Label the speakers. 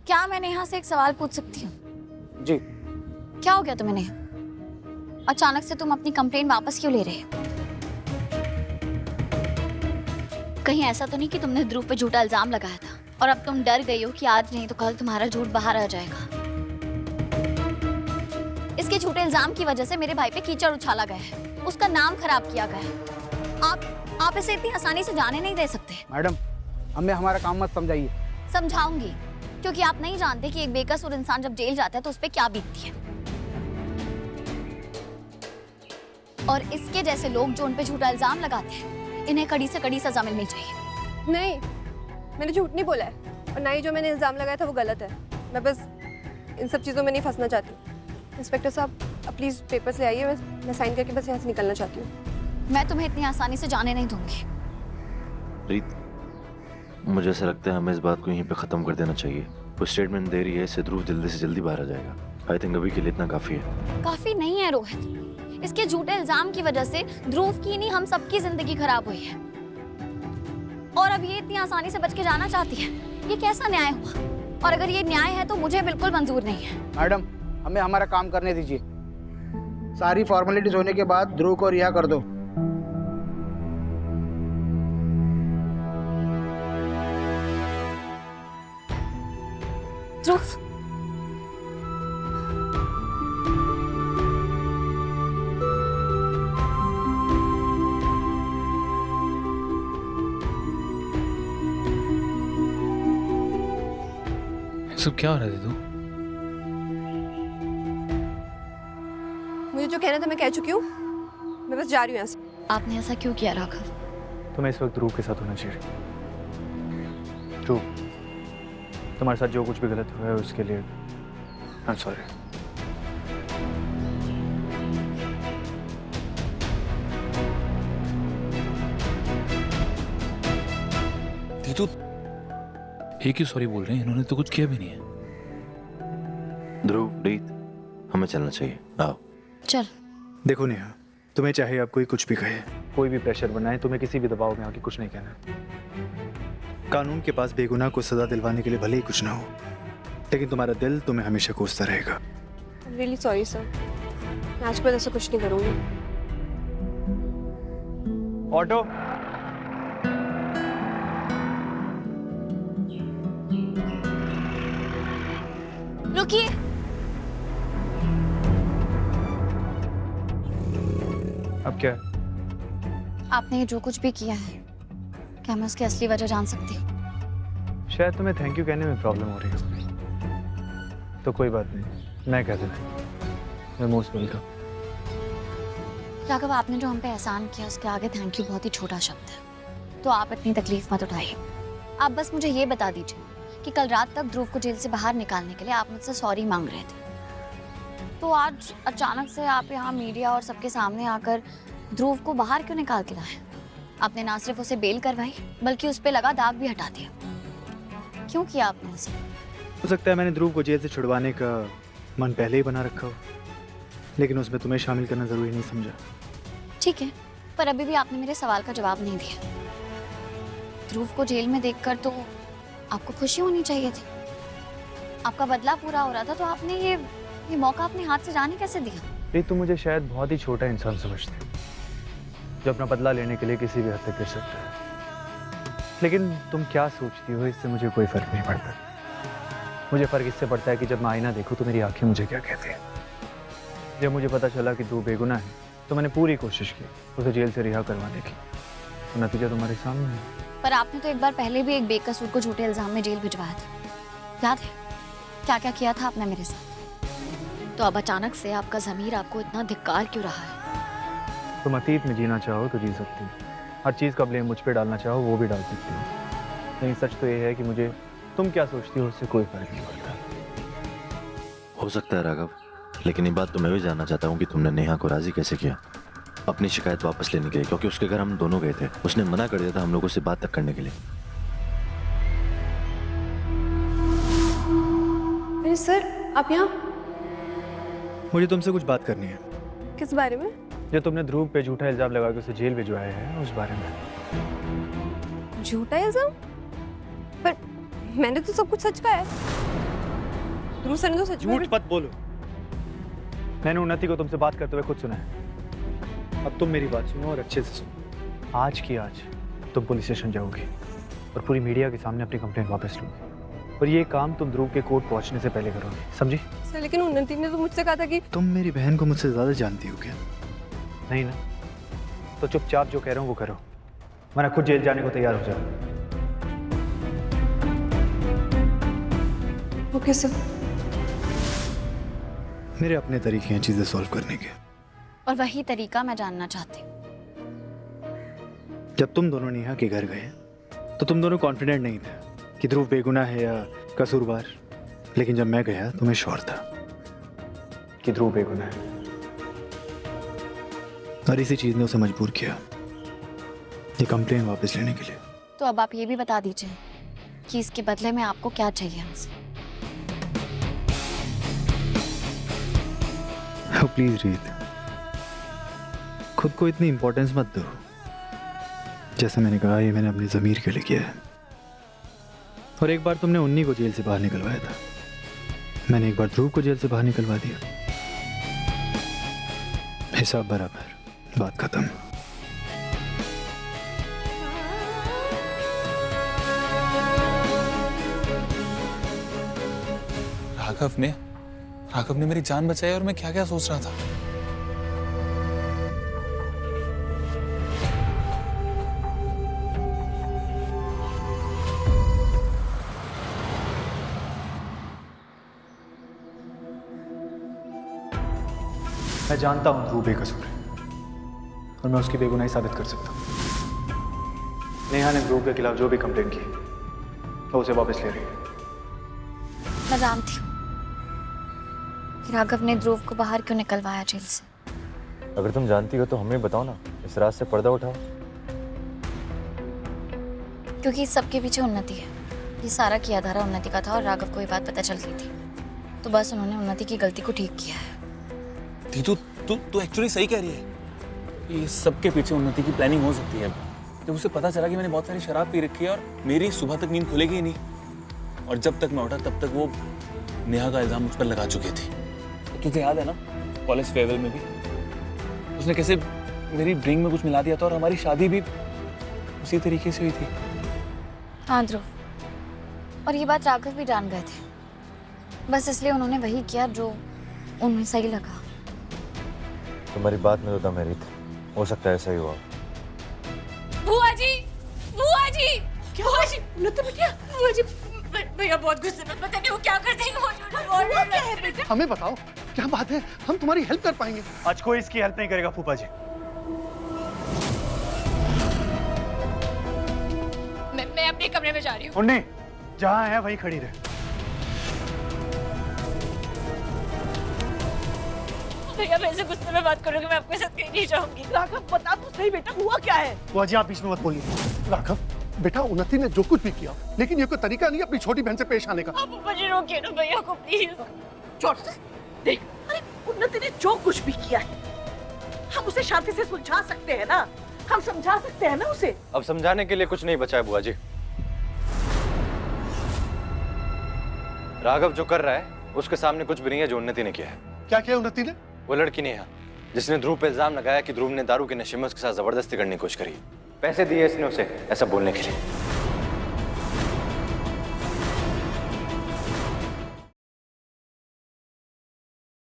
Speaker 1: क्या मैं नेहा से एक सवाल पूछ सकती हूँ?
Speaker 2: जी।
Speaker 1: क्या हो गया तुम्हें नेहा? अचानक से तुम अपनी कंप्लेंट वापस क्यों ले रहे हो? कहीं ऐसा तो नहीं कि तुमने ध्रुव पे झूठा इल्जाम लगाया था और अब तुम डर गई हो कि आज नहीं तो कल तुम्हारा झूठ बाहर आ जाएगा? इसके झूठे इल्जाम की वजह से मेरे भाई पे कीचड़ उछाला गया है, उसका नाम खराब किया गया है। आप इसे इतनी आसानी से जाने नहीं दे सकते।
Speaker 2: मैडम, हमें हमारा काम मत समझाइए।
Speaker 1: समझाऊंगी, क्योंकि आप नहीं जानते कि एक बेकसूर इंसान जब जेल जाता है तो उस पे क्या बीतती है। और इसके जैसे लोग जो उन पे झूठा इल्जाम लगाते हैं, इन्हें कड़ी से कड़ी सजा मिलनी चाहिए।
Speaker 3: नहीं, मैंने झूठ नहीं बोला है और ना ही जो मैंने इल्जाम लगाया था वो गलत है। मैं बस इन सब चीज़ों में नहीं फंसना चाहती। इंस्पेक्टर साहब, आप प्लीज़ पेपर्स ले आइए, मैं साइन करके बस यहाँ से निकलना चाहती हूँ।
Speaker 1: मैं तुम्हें इतनी आसानी से जाने नहीं दूंगी।
Speaker 4: प्रीत, मुझे ऐसा लगता है हमें इस बात को यहीं पे ख़त्म कर देना चाहिए। वो स्टेटमेंट दे रही है, इससे ध्रुव जल्दी से जल्दी बाहर आ जाएगा। आई थिंक अभी के लिए इतना काफ़ी है।
Speaker 1: काफी नहीं है रोहित, इसके झूठे इल्जाम की वजह से ध्रुव की नहीं हम सबकी जिंदगी खराब हुई है और अब ये इतनी आसानी से बच के जाना चाहती है। ये कैसा न्याय हुआ? और अगर ये न्याय है तो मुझे बिल्कुल मंजूर नहीं है।
Speaker 2: मैडम, हमें हमारा काम करने दीजिए। सारी फॉर्मेलिटीज होने के बाद ध्रुव को रिहा कर दो।
Speaker 1: ध्रुव,
Speaker 5: सब क्या हो रहा है तू?
Speaker 3: मुझे जो कहना था मैं कह चुकी हूँ, मैं बस जा रही हूँ यहाँ से।
Speaker 1: आपने ऐसा क्यों किया राघव?
Speaker 5: तुम्हें इस वक्त ध्रुव के साथ होना चाहिए। ध्रुव, तुम्हारे साथ जो कुछ भी गलत हुआ है उसके लिए आई एम सॉरी।
Speaker 6: दीदू एक ही सॉरी बोल रहे हैं, इन्होंने तो कुछ किया भी नहीं है।
Speaker 4: ध्रुव, प्रीत, हमें चलना चाहिए। आओ।
Speaker 1: चल।
Speaker 5: देखो नेहा, तुम्हें चाहे आप कुछ भी कहे, कोई भी प्रेशर बनाए, तुम्हें किसी भी दबाव में आके कुछ नहीं कहना। कानून के पास बेगुनाह को सजा दिलवाने के लिए भले ही कुछ ना हो, लेकिन तुम्हारा दिल तुम्हें हमेशा कोसता रहेगा।
Speaker 3: रियली सॉरी सर, मैं आज के बाद ऐसा कुछ नहीं करूँगी।
Speaker 5: ऑटो।
Speaker 1: रुकिए।
Speaker 5: अब क्या?
Speaker 1: आपने जो कुछ भी किया है, क्या मैं उसकी असली वजह जान सकती हूँ?
Speaker 5: शायद तुम्हें थैंक यू कहने में प्रॉब्लम हो रही है, तो कोई बात नहीं, मैं कह देना। मैं मोस्ट वेलकम।
Speaker 1: राघव, आपने जो हम पे एहसान किया उसके आगे थैंक यू बहुत ही छोटा शब्द है, तो आप इतनी तकलीफ मत उठाइए। आप बस मुझे ये बता दीजिए कि कल रात तक ध्रुव को जेल से बाहर निकालने के लिए आप मुझसे सॉरी मांग रहे थे, तो आज अचानक से आप यहाँ मीडिया और सबके सामने आकर ध्रुव को बाहर क्यों निकाल के लाए? आपने ना सिर्फ उसे बेल करवाई बल्कि उस पे लगा दाग भी हटा दिया। क्यों किया आपने ऐसा?
Speaker 5: हो सकता है मैंने ध्रुव को जेल से छुड़वाने का मन पहले ही बना रखा हो, लेकिन उसमें तुम्हें शामिल करना जरूरी नहीं समझा।
Speaker 1: ठीक है, पर अभी भी आपने मेरे सवाल का जवाब नहीं दिया। ध्रुव को जेल में देखकर तो आपको खुशी होनी चाहिए थी। आपका बदला पूरा हो रहा था, तो आपने ये मौका अपने हाथ से जाने कैसे दिया?
Speaker 5: ये तुम मुझे शायद बहुत ही छोटा इंसान समझते हो, जो अपना बदला लेने के लिए किसी भी हद तक गिर सकता है। लेकिन तुम क्या सोचती हो, इससे मुझे कोई फर्क नहीं पड़ता। मुझे फर्क इससे पड़ता है कि जब मैं आईना देखूं तो मेरी आंखें मुझे क्या कहती हैं। जब मुझे पता चला कि ध्रुव बेगुनाह है, तो मैंने पूरी कोशिश की उसे जेल से रिहा करवाने की, तो नतीजा तुम्हारे सामने है।
Speaker 1: पर आपने तो एक बार पहले भी एक बेकसूर को झूठे इल्जाम में जेल भिजवाया था, याद है? क्या क्या किया था आपने मेरे साथ? तो अब अचानक से आपका ज़मीर आपको इतना धिक्कार क्यों रहा है?
Speaker 5: तुम अतीत में जीना चाहो तो जी सकती हो, हर चीज़ का ब्लेम मुझ पे डालना चाहो वो भी डाल सकती हो, लेकिन सच तो ये है कि मुझे तुम क्या सोचती हो उससे कोई फर्क नहीं पड़ता।
Speaker 4: हो सकता है राघव, लेकिन ये बात तो मैं भी जानना चाहता हूँ कि तुमने नेहा को राजी कैसे किया अपनी शिकायत वापस लेने के लिए, क्योंकि उसके घर हम दोनों गए थे। उसने मना कर दिया था हम लोगों से बात तक करने के लिए।
Speaker 3: अरे सर, आप यहाँ?
Speaker 5: मुझे तुमसे कुछ बात करनी है।
Speaker 3: किस बारे में?
Speaker 5: जो तुमने ध्रुव पे झूठा इल्जाम लगा के उसे जेल भिजवाया है, उस बारे में।
Speaker 3: झूठा इल्जाम? पर मैंने तो सब कुछ सच कहा है। ध्रुव सर ने तो सच में
Speaker 5: झूठ मत बोलो। मैंने उन्नति को तुमसे बात करते हुए खुद सुना है। अब तुम मेरी बात सुनो और अच्छे से सुनो। आज की आज तुम पुलिस स्टेशन जाओगे और पूरी मीडिया के सामने अपनी कंप्लेंट वापस लोगे, और ये काम तुम ध्रुव के कोर्ट पहुंचने से पहले करोगे, समझी?
Speaker 3: सर लेकिन उन्नति ने तो मुझसे कहा था कि
Speaker 5: तुम मेरी बहन को मुझसे ज्यादा जानती हो क्या? नहीं ना? तो चुपचाप जो कह रहा हूँ वो करो, वरना खुद जेल जाने को तैयार हो जाओ।
Speaker 3: Okay sir.
Speaker 5: मेरे अपने तरीके हैं चीजें सॉल्व करने के।
Speaker 1: और वही तरीका मैं जानना चाहती हूँ।
Speaker 5: जब तुम दोनों नेहा के घर गए तो तुम दोनों कॉन्फिडेंट नहीं थे कि ध्रुव बेगुनाह है या कसूरवार, लेकिन जब मैं गया तो मैं श्योर था कि ध्रुव बेगुनाह है, और इसी चीज ने उसे मजबूर किया ये कंप्लेन वापस लेने के लिए।
Speaker 1: तो अब आप ये भी बता दीजिए कि इसके बदले में आपको क्या चाहिए हमसे।
Speaker 5: प्लीज रीत, खुद को इतनी इंपॉर्टेंस मत दो। जैसा मैंने कहा, ये मैंने अपनी जमीर के लिए किया है। और एक बार तुमने उन्नी को जेल से बाहर निकलवाया था, मैंने एक बार ध्रुव को जेल से बाहर निकलवा दिया। हिसाब बराबर, बात खत्म।
Speaker 6: राघव ने मेरी जान बचाई और मैं क्या क्या सोच रहा था।
Speaker 5: मैं जानता हूं ध्रुव बेकसूर है और मैं उसकी बेगुनाही साबित कर सकता हूं। नेहा ने ध्रुव के खिलाफ जो भी कंप्लेंट की वो उसे वापस ले रही है।
Speaker 1: मैं जानती हूँ कि राघव ने ध्रुव को बाहर क्यों निकलवाया जेल से।
Speaker 4: अगर तुम जानती हो तो हमें बताओ ना, इस रात से पर्दा उठाओ।
Speaker 1: क्योंकि इस सबके पीछे उन्नति है। ये सारा किया धारा उन्नति का था और राघव को ये बात पता चल गई थी, तो बस उन्होंने उन्नति की गलती को ठीक किया है।
Speaker 6: तू तू एक्चुअली सही कह रही है। ये सबके पीछे उन्नति की प्लानिंग हो सकती है। जब उसे पता चला कि मैंने बहुत सारी शराब पी रखी है और मेरी सुबह तक नींद खुलेगी ही नहीं, और जब तक मैं उठा तब तक वो नेहा का इल्जाम मुझ पर लगा चुकी थी। तुझे याद है ना, कॉलेज फेयरवेल में भी उसने कैसे मेरी ड्रिंक में कुछ मिला दिया था और हमारी शादी भी उसी तरीके से हुई थी।
Speaker 1: हाँ ध्रुव, और ये बात राघव भी जान गए थे, बस इसलिए उन्होंने वही किया जो उन्हें सही लगा।
Speaker 4: तुम्हारी बात में तो दम है रीत, हो सकता है ऐसा ही हुआ।
Speaker 7: बुआ जी, क्या बुआ जी, उन्नति बिटिया, बुआ जी, भैया बहुत गुस्से में, पता नहीं वो क्या कर देंगे। वो क्या है बेटा?
Speaker 8: हमें बताओ क्या बात है, हम तुम्हारी हेल्प कर पाएंगे।
Speaker 5: आज कोई इसकी हेल्प नहीं करेगा फूफा जी।
Speaker 7: मैं अपने कमरे में जा रही हूँ।
Speaker 5: उन्नी, जहाँ है वहीं खड़ी रहे।
Speaker 7: भैया मैं ऐसे गुस्से में बात करूँगी, मैं आपके साथ कहीं नहीं जाऊंगी।
Speaker 9: राघव बता तो सही बेटा, हुआ क्या है?
Speaker 8: बुआ जी आप बीच में मत बोलिए। राघव बेटा, उन्नति ने जो कुछ भी किया, लेकिन ये कोई तरीका नहीं अपनी छोटी बहन से पेश आने का।
Speaker 7: आप मुझे रोकिए ना भैया को प्लीज।
Speaker 9: छोड़ देख, अरे उन्नति ने जो कुछ भी किया है हम उसे शांति से सुलझा सकते हैं ना, हम समझा सकते हैं ना उसे।
Speaker 4: अब समझाने के लिए कुछ नहीं बचा है बुआ जी। राघव जो कर रहा है उसके सामने कुछ भी नहीं है जो उन्नति ने किया है।
Speaker 8: क्या किया उन्नति ने?
Speaker 4: वो लड़की नेहा जिसने ध्रुव पे इल्जाम लगाया कि ध्रुव ने दारू के नशे में उसके साथ जबरदस्ती करने की कोशिश करी। पैसे दिए इसने उसे ऐसा बोलने के लिए।